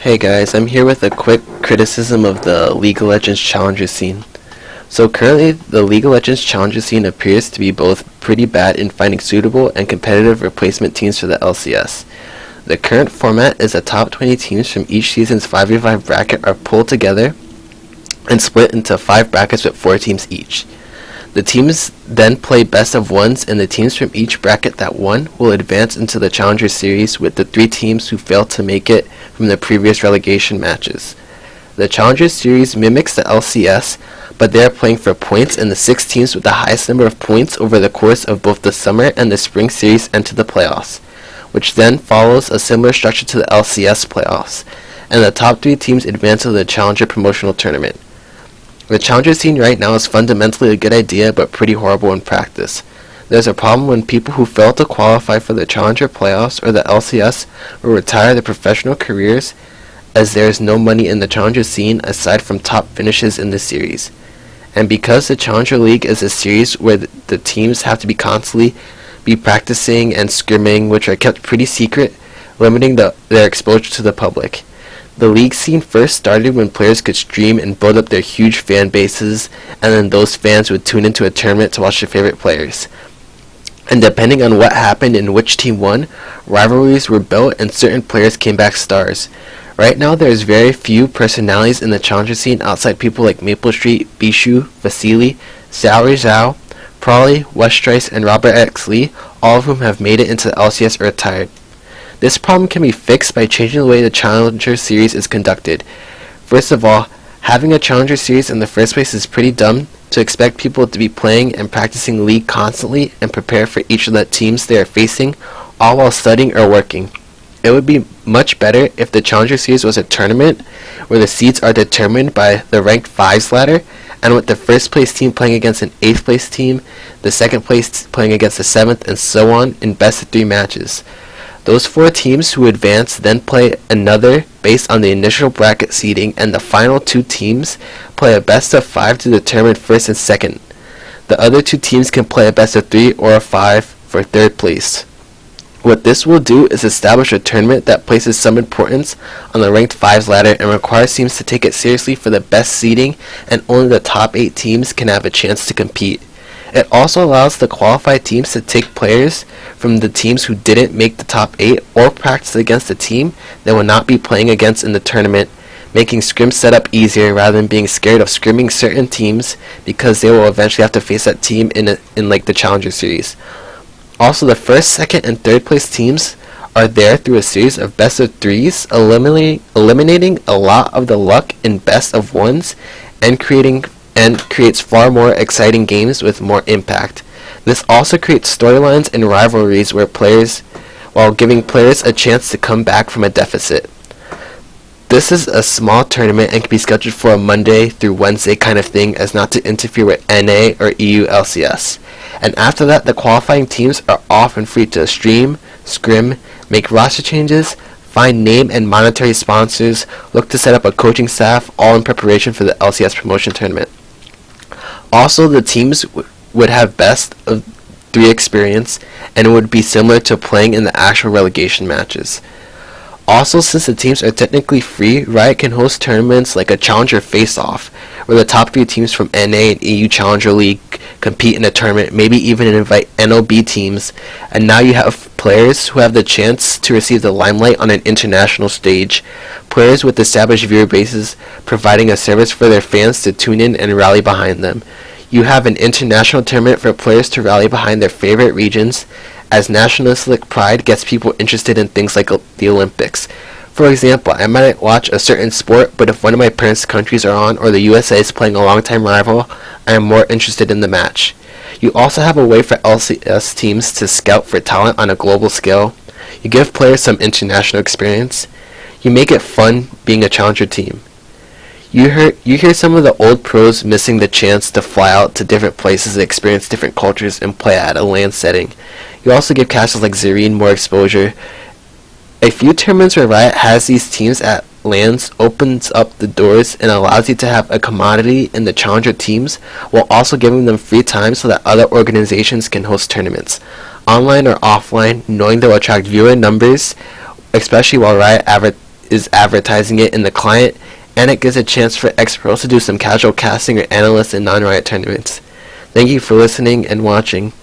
Hey guys, I'm here with a quick criticism of the League of Legends Challenger scene. So currently, the League of Legends Challenger scene appears to be both pretty bad in finding suitable and competitive replacement teams for the LCS. The current format is the top 20 teams from each season's 5v5 bracket are pulled together and split into 5 brackets with 4 teams each. The teams then play best of ones, and the teams from each bracket that won will advance into the Challenger Series with the 3 teams who failed to make it from the previous relegation matches. The Challenger Series mimics the LCS, but they are playing for points, and the 6 teams with the highest number of points over the course of both the summer and the spring series enter the playoffs, which then follows a similar structure to the LCS playoffs, and the top 3 teams advance to the Challenger promotional tournament. The Challenger scene right now is fundamentally a good idea, but pretty horrible in practice. There's a problem when people who fail to qualify for the Challenger playoffs or the LCS will retire their professional careers, as there is no money in the Challenger scene aside from top finishes in the series. And because the Challenger League is a series where the teams have to constantly be practicing and scrimming, which are kept pretty secret, limiting their exposure to the public. The league scene first started when players could stream and build up their huge fan bases, and then those fans would tune into a tournament to watch their favorite players. And depending on what happened and which team won, rivalries were built and certain players came back stars. Right now there's very few personalities in the Challenger scene outside people like Maple Street, Bishu, Vasily, Xiao Zhao, Prawley, Westrice, and Robert X. Lee, all of whom have made it into the LCS or retired. This problem can be fixed by changing the way the Challenger Series is conducted. First of all, having a Challenger Series in the first place is pretty dumb to expect people to be playing and practicing League constantly and prepare for each of the teams they are facing, all while studying or working. It would be much better if the Challenger Series was a tournament where the seeds are determined by the ranked 5s ladder, and with the first place team playing against an 8th place team, the second place playing against the 7th, and so on in best of 3 matches. Those 4 teams who advance then play another based on the initial bracket seeding, and the final 2 teams play a best of 5 to determine first and second. The other 2 teams can play a best of 3 or a 5 for 3rd place. What this will do is establish a tournament that places some importance on the ranked 5s ladder and requires teams to take it seriously for the best seeding, and only the top 8 teams can have a chance to compete. It also allows the qualified teams to take players from the teams who didn't make the top 8 or practice against a team they will not be playing against in the tournament, making scrim setup easier rather than being scared of scrimming certain teams because they will eventually have to face that team in like the Challenger Series. Also, the first, second, and third place teams are there through a series of best of 3s, eliminating a lot of the luck in best of 1s and creates far more exciting games with more impact. This also creates storylines and rivalries while giving players a chance to come back from a deficit. This is a small tournament and can be scheduled for a Monday through Wednesday kind of thing, as not to interfere with NA or EU LCS. And after that, the qualifying teams are off and free to stream, scrim, make roster changes, find name and monetary sponsors, look to set up a coaching staff, all in preparation for the LCS promotion tournament. Also, the teams would have best of 3 experience, and it would be similar to playing in the actual relegation matches. Also, since the teams are technically free, Riot can host tournaments like a Challenger Face-Off, where the top 3 teams from NA and EU Challenger League compete in a tournament, maybe even invite NOB teams, and now you have players who have the chance to receive the limelight on an international stage, players with established viewer bases providing a service for their fans to tune in and rally behind them. You have an international tournament for players to rally behind their favorite regions, as nationalistic pride gets people interested in things like the Olympics. For example, I might watch a certain sport, but if one of my parents' countries are on or the USA is playing a long-time rival, I am more interested in the match. You also have a way for LCS teams to scout for talent on a global scale. You give players some international experience. You make it fun being a Challenger team. You hear some of the old pros missing the chance to fly out to different places and experience different cultures and play at a LAN setting. You also give castles like Zareen more exposure. A few tournaments where Riot has these teams at LANs opens up the doors and allows you to have a commodity in the Challenger teams, while also giving them free time so that other organizations can host tournaments, online or offline, knowing they'll attract viewer numbers, especially while Riot is advertising it in the client, and it gives a chance for experts to do some casual casting or analysts in non-Riot tournaments. Thank you for listening and watching.